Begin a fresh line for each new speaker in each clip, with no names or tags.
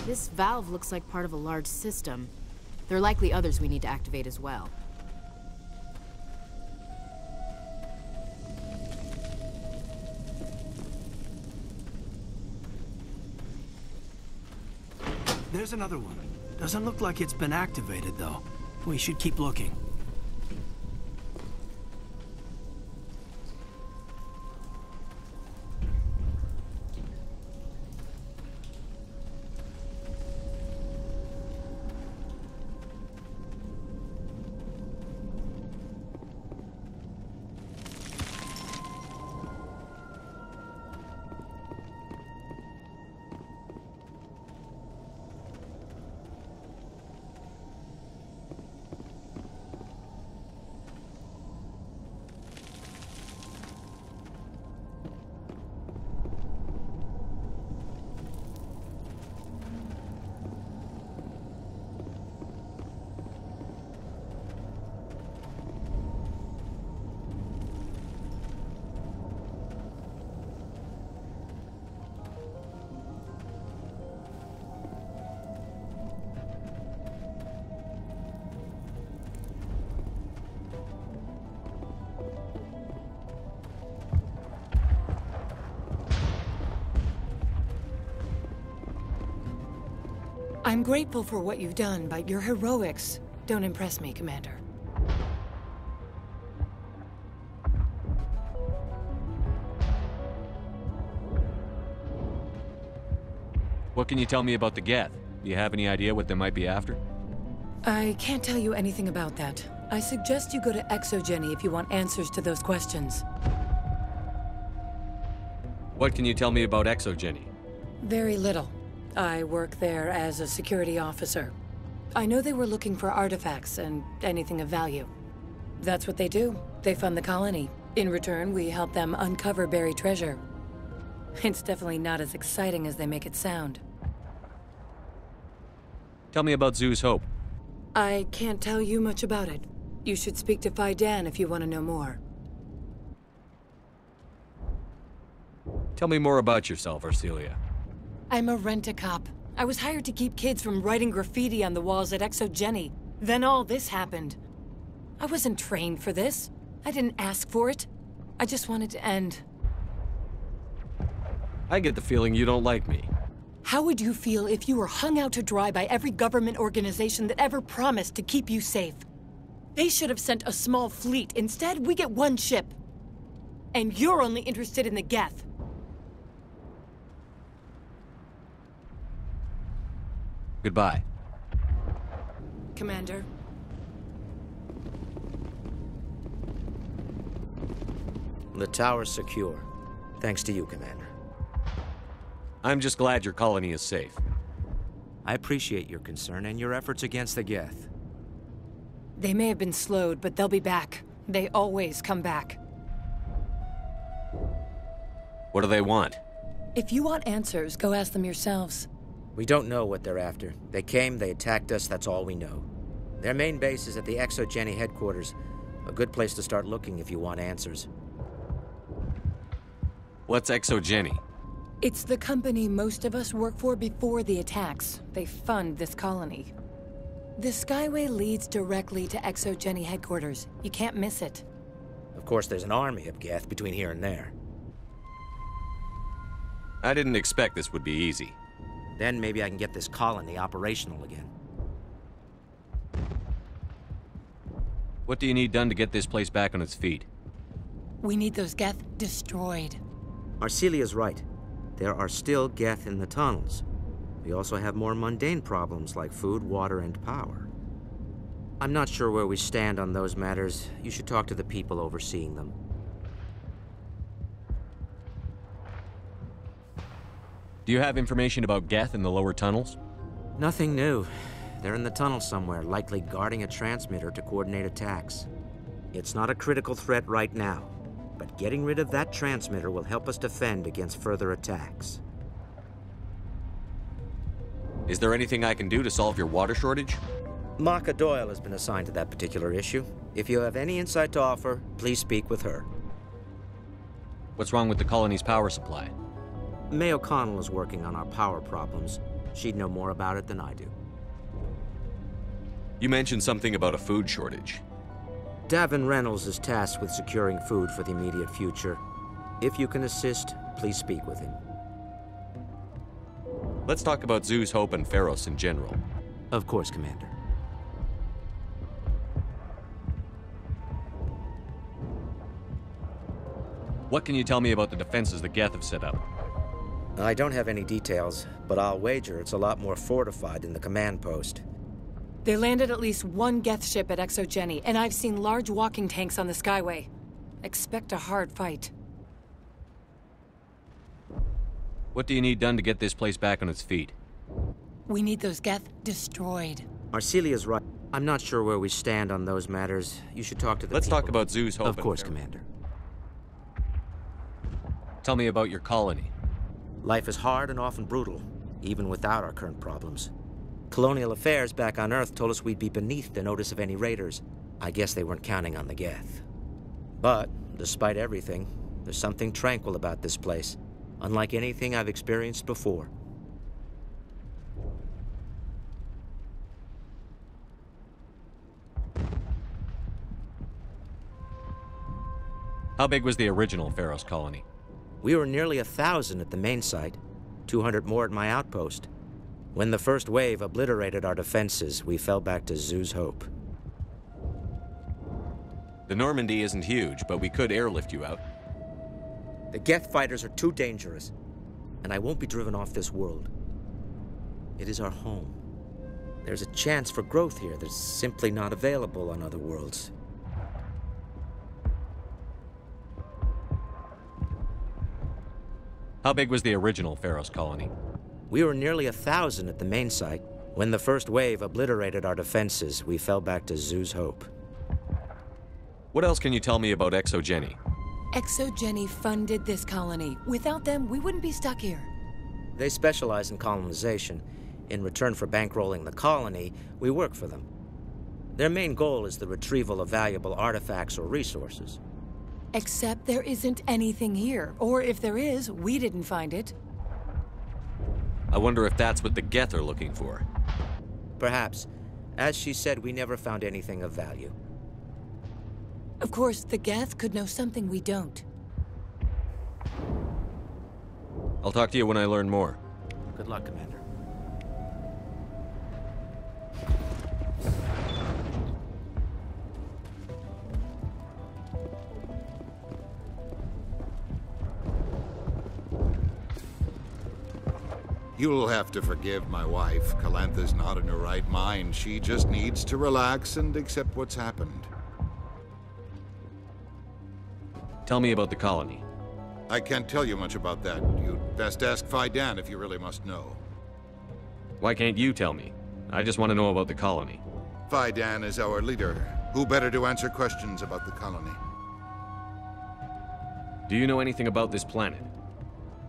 This valve looks like part of a large system. There are likely others we need to activate as well.
There's another one. Doesn't look like it's been activated, though. We should keep looking.
I'm grateful for what you've done, but your heroics don't impress me, Commander.
What can you tell me about the Geth? Do you have any idea what they might be after?
I can't tell you anything about that. I suggest you go to Exogeny if you want answers to those questions.
What can you tell me about Exogeny?
Very little. I work there as a security officer. I know they were looking for artifacts and anything of value. That's what they do. They fund the colony. In return, we help them uncover buried treasure. It's definitely not as exciting as they make it sound.
Tell me about Zhu's Hope.
I can't tell you much about it. You should speak to Fai Dan if you want to know more.
Tell me more about yourself, Arcelia.
I'm a rent-a-cop. I was hired to keep kids from writing graffiti on the walls at Exogeny. Then all this happened. I wasn't trained for this. I didn't ask for it. I just wanted to end.
I get the feeling you don't like me.
How would you feel if you were hung out to dry by every government organization that ever promised to keep you safe? They should have sent a small fleet. Instead, we get one ship. And you're only interested in the Geth.
Goodbye.
Commander.
The tower's secure. Thanks to you, Commander.
I'm just glad your colony is safe.
I appreciate your concern and your efforts against the Geth.
They may have been slowed, but they'll be back. They always come back.
What do they want?
If you want answers, go ask them yourselves.
We don't know what they're after. They came, they attacked us, that's all we know. Their main base is at the Exogeny headquarters. A good place to start looking if you want answers.
What's Exogeny?
It's the company most of us work for before the attacks. They fund this colony. The Skyway leads directly to Exogeny headquarters. You can't miss it.
Of course, there's an army of Geth between here and there.
I didn't expect this would be easy.
Then maybe I can get this colony operational again.
What do you need done to get this place back on its feet?
We need those Geth destroyed.
Arcelia's right. There are still Geth in the tunnels. We also have more mundane problems like food, water, and power. I'm not sure where we stand on those matters. You should talk to the people overseeing them.
Do you have information about Geth in the lower tunnels?
Nothing new. They're in the tunnel somewhere, likely guarding a transmitter to coordinate attacks. It's not a critical threat right now, but getting rid of that transmitter will help us defend against further attacks.
Is there anything I can do to solve your water shortage?
Maka Doyle has been assigned to that particular issue. If you have any insight to offer, please speak with her.
What's wrong with the colony's power supply?
May O'Connell is working on our power problems. She'd know more about it than I do.
You mentioned something about a food shortage.
Davin Reynolds is tasked with securing food for the immediate future. If you can assist, please speak with him.
Let's talk about Zhu's Hope and Pharos in general.
Of course, Commander.
What can you tell me about the defenses the Geth have set up?
I don't have any details, but I'll wager it's a lot more fortified than the command post.
They landed at least one Geth ship at Exogeny, and I've seen large walking tanks on the Skyway. Expect a hard fight.
What do you need done to get this place back on its feet?
We need those Geth destroyed.
Arcelia's right. I'm not sure where we stand on those matters. You should talk to the
Let's
people.
talk about Zhu's Hope.
Of course, Commander.
Tell me about your colony.
Life is hard and often brutal, even without our current problems. Colonial Affairs back on Earth told us we'd be beneath the notice of any raiders. I guess they weren't counting on the Geth. But, despite everything, there's something tranquil about this place, unlike anything I've experienced before.
How big was the original Pharos colony?
We were nearly 1,000 at the main site, 200 more at my outpost. When the first wave obliterated our defenses, we fell back to Zhu's Hope.
The Normandy isn't huge, but we could airlift you out.
The Geth fighters are too dangerous, and I won't be driven off this world. It is our home. There's a chance for growth here that's simply not available on other worlds.
How big was the original Pharos colony?
We were nearly 1,000 at the main site. When the first wave obliterated our defenses, we fell back to Zhu's Hope.
What else can you tell me about Exogeny?
Exogeny funded this colony. Without them, we wouldn't be stuck here.
They specialize in colonization. In return for bankrolling the colony, we work for them. Their main goal is the retrieval of valuable artifacts or resources.
Except there isn't anything here. Or if there is, we didn't find it.
I wonder if that's what the Geth are looking for.
Perhaps. As she said, we never found anything of value.
Of course, the Geth could know something we don't.
I'll talk to you when I learn more.
Good luck, Commander.
You'll have to forgive my wife. Calantha's not in her right mind. She just needs to relax and accept what's happened.
Tell me about the colony.
I can't tell you much about that. You'd best ask Faidan if you really must know.
Why can't you tell me? I just want to know about the colony.
Faidan is our leader. Who better to answer questions about the colony?
Do you know anything about this planet?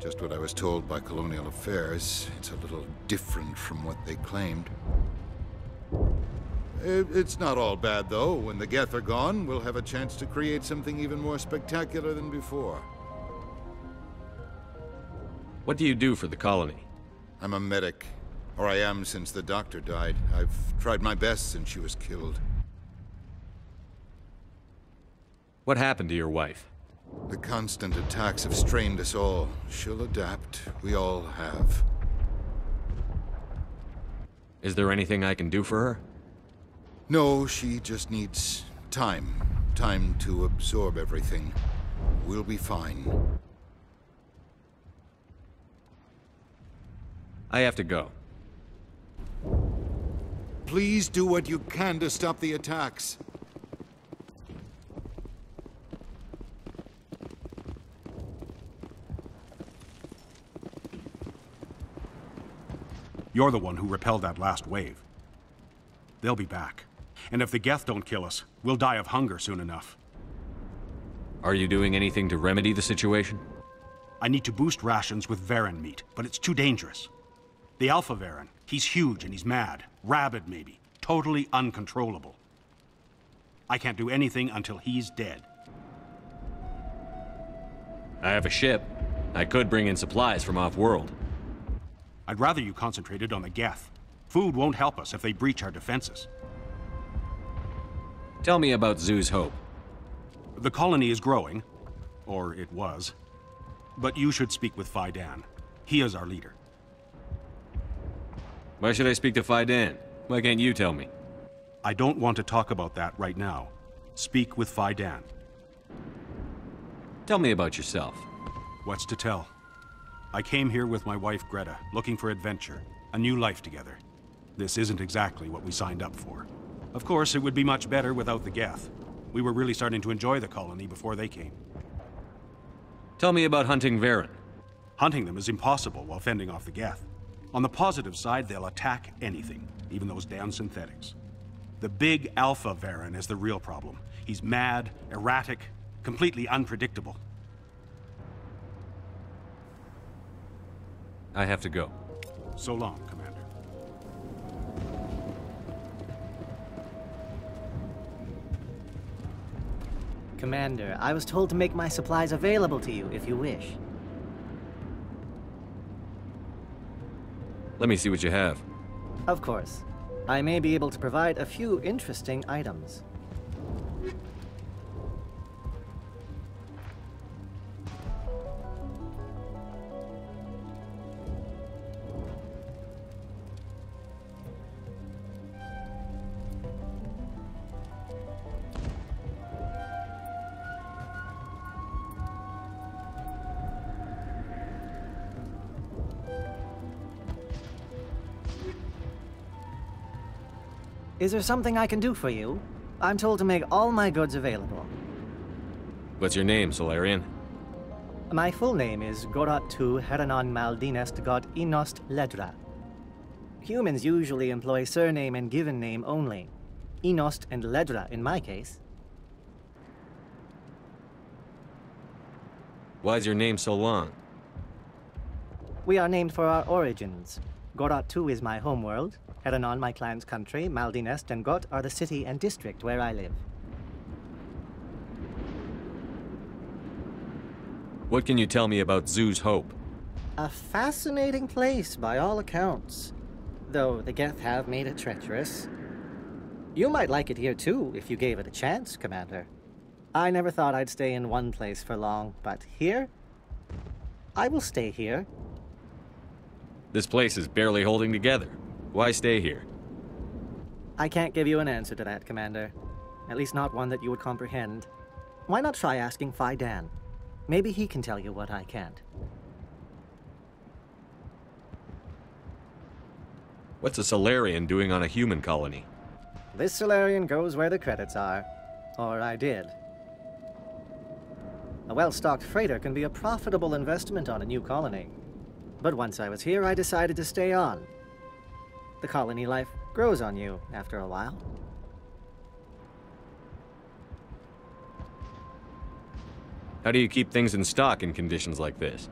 Just what I was told by Colonial Affairs. It's a little different from what they claimed. It's not all bad, though. When the Geth are gone, we'll have a chance to create something even more spectacular than before.
What do you do for the colony?
I'm a medic. Or I am since the doctor died. I've tried my best since she was killed.
What happened to your wife?
The constant attacks have strained us all. She'll adapt. We all have.
Is there anything I can do for her?
No, she just needs time. Time to absorb everything. We'll be fine.
I have to go.
Please do what you can to stop the attacks.
You're the one who repelled that last wave. They'll be back. And if the Geth don't kill us, we'll die of hunger soon enough.
Are you doing anything to remedy the situation?
I need to boost rations with Varren meat, but it's too dangerous. The Alpha Varren, he's huge and he's mad. Rabid, maybe. Totally uncontrollable. I can't do anything until he's dead.
I have a ship. I could bring in supplies from off-world.
I'd rather you concentrated on the Geth. Food won't help us if they breach our defenses.
Tell me about Zoo's Hope.
The colony is growing, or it was. But you should speak with Faidan. He is our leader.
Why should I speak to Faidan? Why can't you tell me?
I don't want to talk about that right now. Speak with Faidan.
Tell me about yourself.
What's to tell? I came here with my wife Greta, looking for adventure, a new life together. This isn't exactly what we signed up for. Of course, it would be much better without the Geth. We were really starting to enjoy the colony before they came.
Tell me about hunting Varen.
Hunting them is impossible while fending off the Geth. On the positive side, they'll attack anything, even those damn synthetics. The big Alpha Varen is the real problem. He's mad, erratic, completely unpredictable.
I have to go.
So long, Commander.
Commander, I was told to make my supplies available to you if you wish.
Let me see what you have.
Of course. I may be able to provide a few interesting items. Is there something I can do for you? I'm told to make all my goods available.
What's your name, Solarian?
My full name is Gorat tu Heranon Maldinest God Inost Ledra. Humans usually employ surname and given name only. Inost and Ledra in my case.
Why's your name so long?
We are named for our origins. Gorat tu is my homeworld. Heranon, my clan's country, Maldinest and Got are the city and district where I live.
What can you tell me about Zoo's Hope?
A fascinating place by all accounts, though the Geth have made it treacherous. You might like it here too, if you gave it a chance, Commander. I never thought I'd stay in one place for long, but here? I will stay here.
This place is barely holding together. Why stay here?
I can't give you an answer to that, Commander. At least not one that you would comprehend. Why not try asking Faidan? Maybe he can tell you what I can't.
What's a Solarian doing on a human colony?
This Solarian goes where the credits are. Or I did. A well-stocked freighter can be a profitable investment on a new colony. But once I was here, I decided to stay on. The colony life grows on you after a while.
How do you keep things in stock in conditions like this?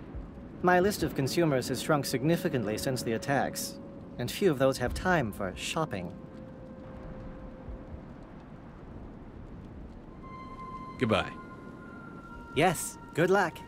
My list of consumers has shrunk significantly since the attacks, and few of those have time for shopping.
Goodbye.
Yes, good luck.